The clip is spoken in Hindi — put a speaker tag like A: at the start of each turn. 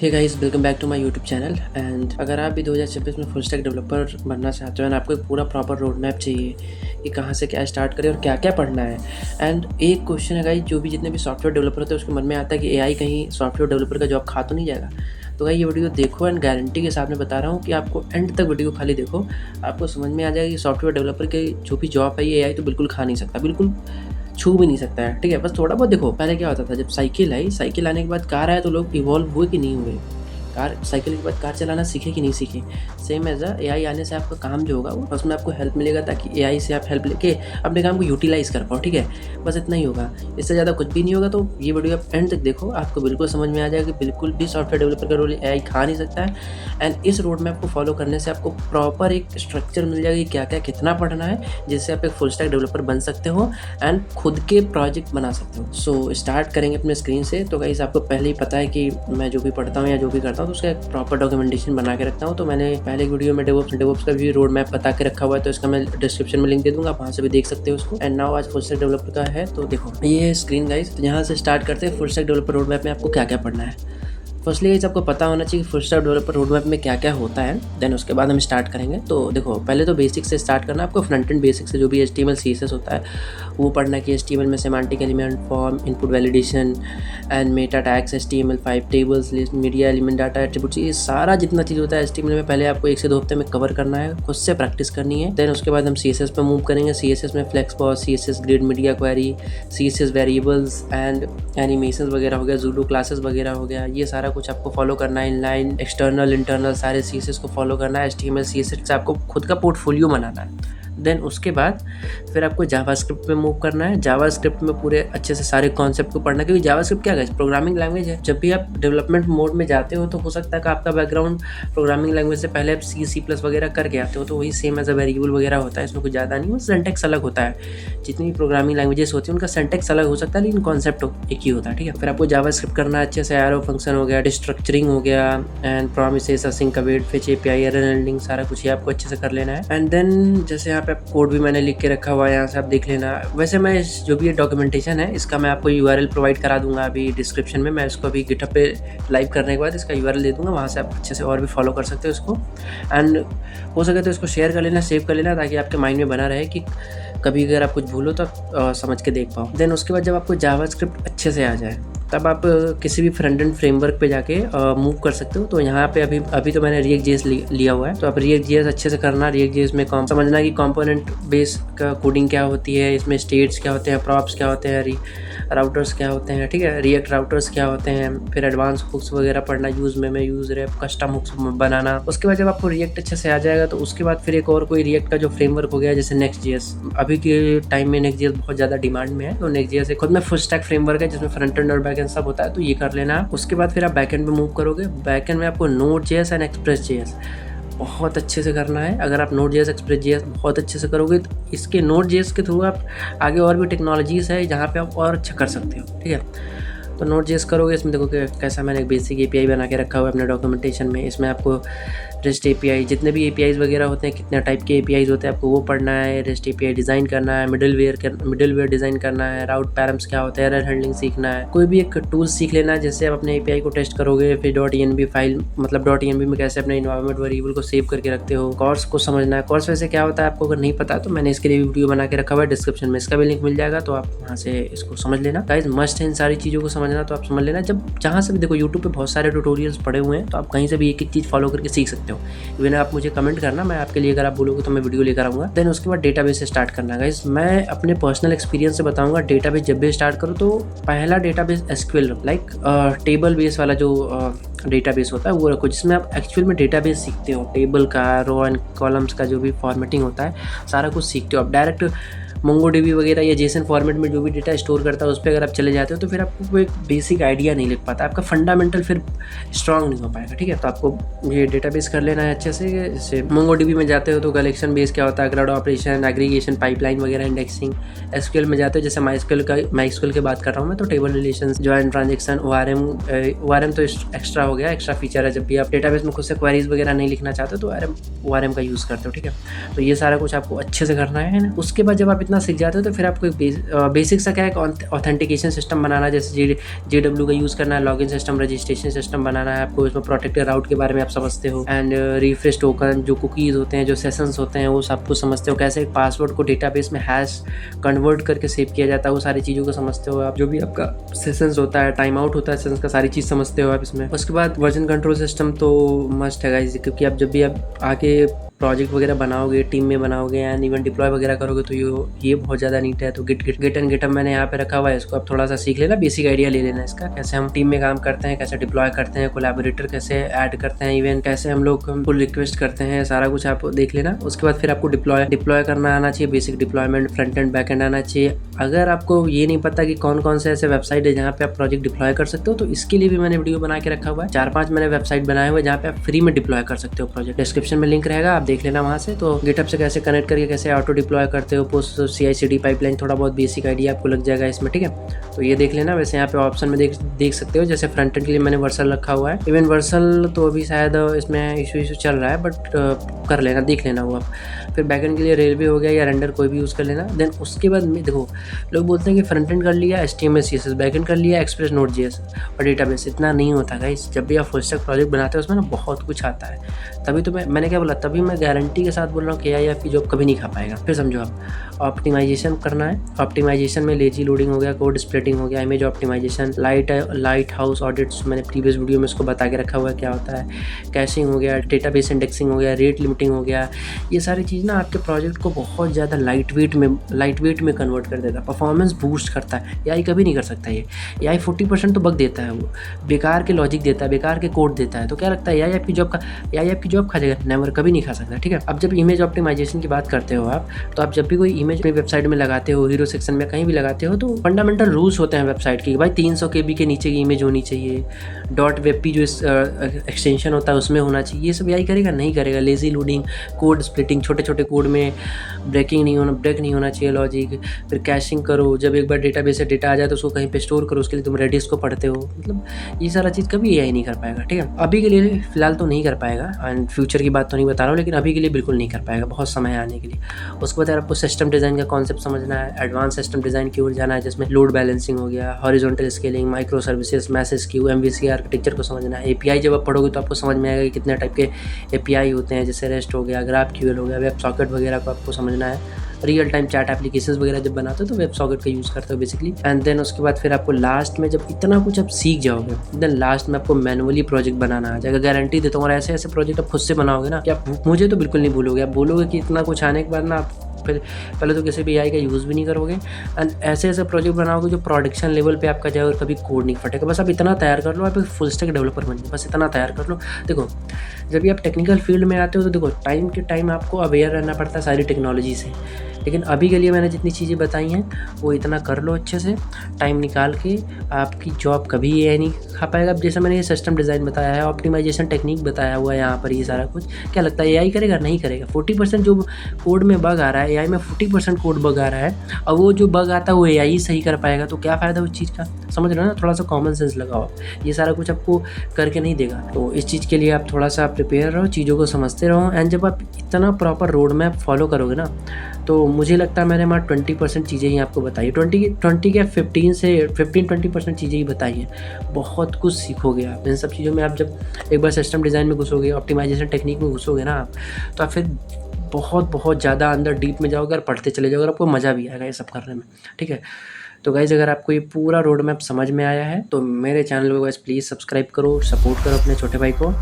A: Hey guys, welcome back to my YouTube channel. And अगर आप भी 2026 में फुल स्टैक डेवलपर बनना चाहते हो एंड आपको एक पूरा प्रॉपर रोड मैप चाहिए कि कहाँ से क्या स्टार्ट करें और क्या क्या पढ़ना है। एंड एक क्वेश्चन है गाइस, जो भी जितने भी सॉफ्टवेयर डेवलपर होते हैं उसके मन में आता है कि एआई कहीं सॉफ्टवेयर डेवलपर का जॉब खा तो नहीं जाएगा। तो गाइस ये वीडियो देखो एंड गारंटी के साथ में बता रहा हूँ कि आपको एंड तक वीडियो खाली देखो, आपको समझ में आ जाएगा कि सॉफ्टवेयर डेवलपर के जो भी जॉब है ये एआई तो बिल्कुल खा नहीं सकता, बिल्कुल छू भी नहीं सकता है। ठीक है, बस थोड़ा बहुत देखो। पहले क्या होता था, जब साइकिल आई, साइकिल आने के बाद कार आया तो लोग इवॉल्व हुए कि नहीं हुए। कार साइकिल के बाद कार चलाना सीखे कि नहीं सीखे। सेम एज एआई आने से आपका काम जो होगा वो बस में आपको हेल्प मिलेगा, ताकि एआई से आप हेल्प लेके अपने काम को यूटिलाइज़ कर पाओ। ठीक है, बस इतना ही होगा, इससे ज़्यादा कुछ भी नहीं होगा। तो ये वीडियो आप एंड तक देखो, आपको बिल्कुल समझ में आ जाएगा कि बिल्कुल भी सॉफ्टवेयर डेवलपर का रोल एआई खा नहीं सकता है। एंड इस रोड मैप को फॉलो करने से आपको प्रॉपर एक स्ट्रक्चर मिल जाएगा कि क्या क्या कितना पढ़ना है, जिससे आप एक फुल स्टैक डेवलपर बन सकते हो एंड खुद के प्रोजेक्ट बना सकते हो। सो स्टार्ट करेंगे अपने स्क्रीन से। तो गाइस आपको पहले ही पता है कि मैं जो भी पढ़ता हूँ या जो भी करता हूँ तो उसका एक प्रॉपर डॉक्यूमेंटेशन बना के रखता हूँ। तो मैंने पहले एक वीडियो में डेवॉप्स का भी रोड मैप बता के रखा हुआ है, तो इसका मैं डिस्क्रिप्शन में लिंक दे दूंगा, आप वहाँ से भी देख सकते हो उसको। एंड नाउ आज फुल स्टैक डेवलपर का है, तो देखो ये है स्क्रीन गाइस। तो यहाँ से स्टार्ट करते हैं full stack developer road map में आपको क्या क्या पढ़ना है। फर्स्टली गाइस आपको पता होना चाहिए कि full stack developer road map में क्या क्या होता है, देन उसके बाद हम स्टार्ट करेंगे। तो देखो पहले तो बेसिक से स्टार्ट करना है आपको, फ्रंट एंड बेसिक से जो भी HTML CSS होता है वो पढ़ना है कि HTML में semantic element, form, input validation and Meta tags, HTML5 tables, list, media element, data attributes, ये सारा जितना चीज़ होता है HTML में पहले आपको 1 से 2 हफ्ते में कवर करना है, खुद से प्रैक्टिस करनी है। देन उसके बाद हम CSS पे मूव करेंगे। CSS में flexbox, CSS grid, media query, CSS variables and animation वगैरह हो गया, जूडो क्लासेस वगैरह हो गया, ये सारा कुछ आपको फॉलो करना है। इनलाइन, एक्सटर्नल, इंटरनल सारे CSS को फॉलो करना है। HTML CSS से आपको खुद का पोर्टफोलियो बनाना है। देन उसके बाद फिर आपको जावास्क्रिप्ट में मूव करना है। जावास्क्रिप्ट में पूरे अच्छे से सारे कॉन्सेप्ट को पढ़ना है, क्योंकि जावास्क्रिप्ट क्या है, प्रोग्रामिंग लैंग्वेज है। जब भी आप डेवलपमेंट मोड में जाते हो तो हो सकता है कि आपका बैकग्राउंड प्रोग्रामिंग लैंग्वेज से पहले आप C++ वगैरह करके आते हो, तो वही सेम एज अ वेरिएबल वगैरह होता है, इसमें कुछ ज़्यादा नहीं, सिंटैक्स अलग होता है। जितनी भी प्रोग्रामिंग लैंग्वेजेस होती हैं उनका सिंटैक्स अलग हो सकता है, लेकिन कॉन्सेप्ट एक ही होता है। ठीक है, फिर आपको जावास्क्रिप्ट करना है अच्छे से। एरो फंक्शन हो गया, डिस्ट्रक्चरिंग हो गया and promises, async, await, fetch, API, error handling, सारा कुछ ही आपको अच्छे से कर लेना है। एंड देन जैसे यहाँ पे कोड भी मैंने लिख के रखा हुआ है, यहाँ से आप देख लेना। वैसे मैं जो भी ये डॉक्यूमेंटेशन है इसका मैं आपको URL प्रोवाइड करा दूंगा अभी डिस्क्रिप्शन में। मैं इसको अभी गिटहब पे लाइव करने के बाद इसका URL दे दूंगा, वहाँ से आप अच्छे से और भी फॉलो कर सकते हो इसको। एंड हो सके तो इसको शेयर कर लेना, सेव कर लेना, ताकि आपके माइंड में बना रहे कि कभी अगर आप कुछ भूलो तो आप समझ के देख पाओ। देन उसके बाद जब आपको जावास्क्रिप्ट अच्छे से आ जाए तब आप किसी भी फ्रंट एंड फ्रेमवर्क पे जाके मूव कर सकते हो। तो यहाँ पे अभी तो मैंने React.js लिया हुआ है, तो आप React.js अच्छे से करना। React.js में समझना कि कंपोनेंट बेस का कोडिंग क्या होती है, इसमें स्टेट्स क्या होते हैं, प्रॉप्स क्या होते हैं, राउटर्स क्या होते हैं। ठीक है, रिएक्ट राउटर्स क्या होते हैं, फिर एडवांस हुक्स वगैरह पढ़ना, यूज में यूज रैप, कस्टम हुक्स बनाना। उसके बाद जब आपको रिएक्ट अच्छे से आ जाएगा तो उसके बाद फिर एक और कोई रिएक्ट का जो फ्रेमवर्क हो गया, जैसे Next.js। अभी के टाइम में Next.js बहुत ज़्यादा डिमांड में है, तो Next.js खुद में फुल स्टैक फ्रेमवर्क है जिसमें फ्रंट एंड और बैक एंड सब होता है, तो ये कर लेना। उसके बाद फिर आप बैक एंड पे मूव करोगे। बैक एंड में आपको Node.js एंड Express.js बहुत अच्छे से करना है। अगर आप Node.js, Express.js बहुत अच्छे से करोगे तो इसके Node.js के थ्रू आप आगे और भी टेक्नोलॉजीज़ है जहाँ पे आप और अच्छा कर सकते हो। ठीक है, तो Node.js करोगे। इसमें देखो कि कैसा मैंने एक बेसिक API बना के रखा हुआ है अपने डॉक्यूमेंटेशन में। इसमें आपको REST API, जितने भी APIs वगैरह होते हैं, कितने टाइप के APIs होते हैं, आपको वो पढ़ना है। REST API डिज़ाइन करना है, मिडलवेयर डिज़ाइन करना है, राउट पैरम्स क्या होता है, एरर हैंडलिंग सीखना है। कोई भी एक टूल सीख लेना है जिससे आप अपने API को टेस्ट करोगे। फिर .env फाइल, मतलब .env में कैसे अपने इन्वायरमेंट वेरिएबल को सेव करके रखते हो। कोर्स को समझना है। कोर्स वैसे क्या होता है आपको अगर नहीं पता तो मैंने इसके लिए वीडियो बना के रखा हुआ है डिस्क्रिप्शन में, इसका भी लिंक मिल जाएगा, तो आप वहाँ से इसको समझ लेना। गाइस मस्ट है इन सारी चीज़ों को समझना, तो आप समझ लेना। जब जहाँ से भी देखो यूट्यूब पे बहुत सारे ट्यूटोरियल्स पड़े हुए हैं, तो आप कहीं से भी एक एक चीज़ फॉलो करके सीख सकते हो। इवन आप मुझे कमेंट करना, मैं आपके लिए, अगर आप बोलोगे तो मैं वीडियो लेकर आऊँगा। देन उसके बाद डेटाबेस से स्टार्ट करना। गाइस मैं अपने पर्सनल एक्सपीरियंस से बताऊँगा, डेटाबेस जब भी स्टार्ट करो तो पहला database SQL like table base वाला जो डेटाबेस होता है वो रखो, जिसमें आप एक्चुअल में डेटाबेस सीखते हो। टेबल का, रो एंड कॉलम्स का जो भी फॉर्मेटिंग होता है सारा कुछ सीखते हो। आप डायरेक्ट MongoDB वगैरह या JSON फॉर्मेट में जो भी डेटा स्टोर करता है उस पर अगर आप चले जाते हो तो फिर आपको कोई एक बेसिक आइडिया नहीं लग पाता, आपका फंडामेंटल फिर स्ट्रांग नहीं हो पाएगा। ठीक है, तो आपको ये डेटाबेस कर लेना है अच्छे से। जैसे MongoDB में जाते हो तो कलेक्शन बेस क्या होता है, क्लाउड ऑपरेशन, एग्रीगेशन, पाइपलाइन वगैरह, इंडेक्सिंग। SQL में जाते हो जैसे MySQL की बात कर रहा हूँ मैं, तो table relation, join, transaction, ORM तो एक्स्ट्रा हो गया, एक्स्ट्रा फीचर है। जब भी आप डेटाबेस में खुद से क्वेरीज वगैरह नहीं लिखना चाहते तो ORM का यूज़ करते हो। ठीक है, तो ये सारा कुछ आपको अच्छे से करना है ना। उसके बाद जब आप इतना सीख जाते हो तो फिर आपको एक बेसिक सा क्या है, ऑथेंटिकेशन सिस्टम बनाना, जैसे JW का यूज़ करना है, लॉगिन सिस्टम, रजिस्ट्रेशन सिस्टम बनाना है आपको, इसमें प्रोटेक्टेड राउट के बारे में आप समझते हो, एंड रिफ्रेश टोकन, जो कुकीज़ होते हैं, जो सेशंस होते हैं, वो सब कुछ समझते हो, कैसे एक पासवर्ड को डेटाबेस में हैश कन्वर्ट करके सेव किया जाता है, वो सारी चीज़ों को समझते हो आप। जो भी आपका सेशंस होता है, टाइम आउट होता है सेशंस का, सारी चीज़ समझते हो आप इसमें। उसके बाद वर्जन कंट्रोल सिस्टम तो मस्ट है गाइस, क्योंकि आप जब भी आप आगे प्रोजेक्ट वगैरह बनाओगे, टीम में बनाओगे एंड इवन डिप्लॉय वगैरह करोगे तो ये बहुत ज़्यादा नीट है। तो गिट एंड गिटअप मैंने यहाँ पे रखा हुआ है, इसको आप थोड़ा सा सीख लेना, बेसिक आइडिया ले लेना इसका, कैसे हम टीम में काम करते हैं, कैसे डिप्लॉय करते हैं, कोलैबोरेटर कैसे ऐड करते हैं, इवन कैसे हम लोग पुल रिक्वेस्ट करते हैं, सारा कुछ आप देख लेना। उसके बाद फिर आपको डिप्लॉय करना आना चाहिए, basic deployment, front end back and आना चाहिए। अगर आपको ये नहीं पता कि कौन कौन से ऐसे वेबसाइट है जहाँ पे आप प्रोजेक्ट डिप्लॉय कर सकते हो, तो इसके लिए भी मैंने वीडियो बना के रखा हुआ है। 4-5 मैंने वेबसाइट बनाए हुए जहाँ पे आप फ्री में डिप्लॉय कर सकते हो प्रोजेक्ट। डिस्क्रिप्शन में लिंक रहेगा, आप देख लेना वहाँ से। तो गिटहब से कैसे कनेक्ट करके कैसे ऑटो डिप्लॉय करते हो, पोस्ट CI/CD पाइपलाइन, थोड़ा बहुत बेसिक आइडिया आपको लग जाएगा इसमें, ठीक है। तो ये देख लेना। वैसे यहाँ पे ऑप्शन में देख सकते हो, जैसे फ्रंट एंड के लिए मैंने वर्सल रखा हुआ है। इवन वर्सल तो अभी शायद इसमें इशू चल रहा है, बट कर लेना, देख लेना वो आप। फिर बैकएंड के लिए रेलवे हो गया या रेंडर, कोई भी यूज़ कर लेना। देन उसके बाद में देखो, लोग बोलते हैं कि फ्रंट एंड कर लिया HTML CSS, बैकएंड कर लिया एक्सप्रेस Node.js और डेटाबेस। इतना नहीं होता गाइस। जब भी आप फुल स्टैक प्रोजेक्ट बनाते हो उसमें ना बहुत कुछ आता है। तभी तो मैंने क्या बोला, तभी मैं गारंटी के साथ बोल रहा हूँ कि AI आपकी जॉब कभी नहीं खा पाएगा। फिर समझो, आप ऑप्टिमाइजेशन करना है। ऑप्टिमाइजेशन में लेजी लोडिंग हो गया, कोड स्प्लिटिंग हो गया, image optimisation, Lighthouse audits, मैंने प्रीवियस वीडियो में इसको बता के रखा हुआ है क्या होता है। कैशिंग हो गया, डेटाबेस इंडेक्सिंग हो गया, रेट लिमिटिंग हो गया। ये सारी चीज़ ना आपके प्रोजेक्ट को बहुत ज़्यादा लाइट वेट में कन्वर्ट कर देता है, परफॉर्मेंस बूस्ट करता है। AI कभी नहीं कर सकता ये। AI 40% तो बग देता है, वो बेकार के लॉजिक देता है, बेकार के कोड देता है। तो क्या लगता है AI आपकी जॉब खा जाएगा? नेवर, कभी नहीं खा सकता, ठीक है। अब जब इमेज ऑप्टिमाइजेशन की बात करते हो आप, तो आप जब भी कोई इमेज अपनी वेबसाइट में लगाते हो, हीरो सेक्शन में कहीं भी लगाते हो, तो फंडामेंटल रूल्स होते हैं वेबसाइट की। भाई 300 KB के नीचे की इमेज होनी चाहिए, .webp जो एक्सटेंशन होता है उसमें होना चाहिए। ये सब AI करेगा? नहीं करेगा। लेजी लोडिंग, कोड स्प्लिटिंग, छोटे छोटे कोड में ब्रेक नहीं होना चाहिए लॉजिक। फिर कैशिंग करो, जब एक बार डेटाबेस से डेटा आ जाए तो उसको कहीं पे स्टोर करो, उसके लिए तुम रेडिस को पढ़ते हो। मतलब ये सारा चीज़ कभी AI नहीं कर पाएगा, ठीक है। अभी के लिए फिलहाल तो नहीं कर पाएगा, एंड फ्यूचर की बात तो नहीं बता रहा हूँ, लेकिन अभी के लिए बिल्कुल नहीं कर पाएगा, बहुत समय आने के लिए। उसके बाद आपको सिस्टम डिज़ाइन का कॉन्सेप्ट समझना है, एडवांस सिस्टम डिज़ाइन की ओर जाना है, जिसमें लोड बैलेंसिंग हो गया, horizontal scaling, micro services, message queue, MVC architecture को समझना है। API जब आप पढ़ोगे तो आपको समझ में आएगा कि कितने टाइप के API होते हैं, जैसे REST हो गया, GraphQL हो गया, वेब सॉकेट वगैरह को आपको समझना है। रियल टाइम चैट एप्लीकेशंस वगैरह जब बनाते हो तो वेब सॉकेट का यूज़ करते हो बेसिकली। एंड देन उसके बाद फिर आपको लास्ट में जब इतना कुछ आप सीख जाओगे, देन लास्ट में आपको मैनुअली प्रोजेक्ट बनाना आ जाएगा। गारंटी देता हूँ। और ऐसे प्रोजेक्ट आप खुद से बनाओगे ना कि आप मुझे तो बिल्कुल नहीं भूलोगे। आप बोलोगे कि इतना कुछ आने के बाद ना आप फिर पहले तो किसी भी AI का यूज़ भी नहीं करोगे, एंड ऐसे प्रोजेक्ट बनाओगे जो प्रोडक्शन लेवल पे आपका जाए और कभी कोड नहीं फटेगा। बस आप इतना तैयार कर लो, आप एक फुल स्टैक डेवलपर बन जाओ, बस इतना तैयार कर लो। देखो, जब भी आप टेक्निकल फील्ड में आते हो तो देखो, टाइम के टाइम आपको अवेयर रहना पड़ता है सारी टेक्नोलॉजी से। लेकिन अभी के लिए मैंने जितनी चीज़ें बताई हैं वो इतना कर लो अच्छे से, टाइम निकाल के। आपकी जॉब कभी AI नहीं खा पाएगा। अब जैसे मैंने ये सिस्टम डिज़ाइन बताया है, ऑप्टिमाइजेशन टेक्निक बताया हुआ है यहाँ पर, ये सारा कुछ क्या लगता है AI करेगा? नहीं करेगा। 40% जो कोड में बग आ रहा है, AI में 40% कोड बग आ रहा है, और वो जो बग आता है वो AI सही कर पाएगा, तो क्या फ़ायदा उस चीज़ का? समझ रहे हो ना? थोड़ा सा कॉमन सेंस लगाओ। ये सारा कुछ आपको करके नहीं देगा। तो इस चीज़ के लिए आप थोड़ा सा प्रिपेयर रहो, चीज़ों को समझते रहो, एंड जब आप इतना प्रॉपर रोड मैप फॉलो करोगे ना, तो मुझे लगता है मैंने वहाँ 20% चीज़ें ही आपको बताई, 20 क्या 15-20% चीज़ें ही बताई हैं। बहुत कुछ सीखोगे आप इन सब चीज़ों में। आप जब एक बार सिस्टम डिज़ाइन में घुसोगे, ऑप्टिमाइजेशन टेक्निक में घुसोगे ना आप, तो आप फिर बहुत ज़्यादा अंदर डीप में जाओगे और पढ़ते चले जाओगे और आपको मज़ा भी आएगा ये सब करने में, ठीक है। तो गाइज़, अगर आपको ये पूरा रोड मैप समझ में आया है तो मेरे चैनल को गाइज़ प्लीज़ सब्सक्राइब करो, सपोर्ट करो अपने छोटे भाई को।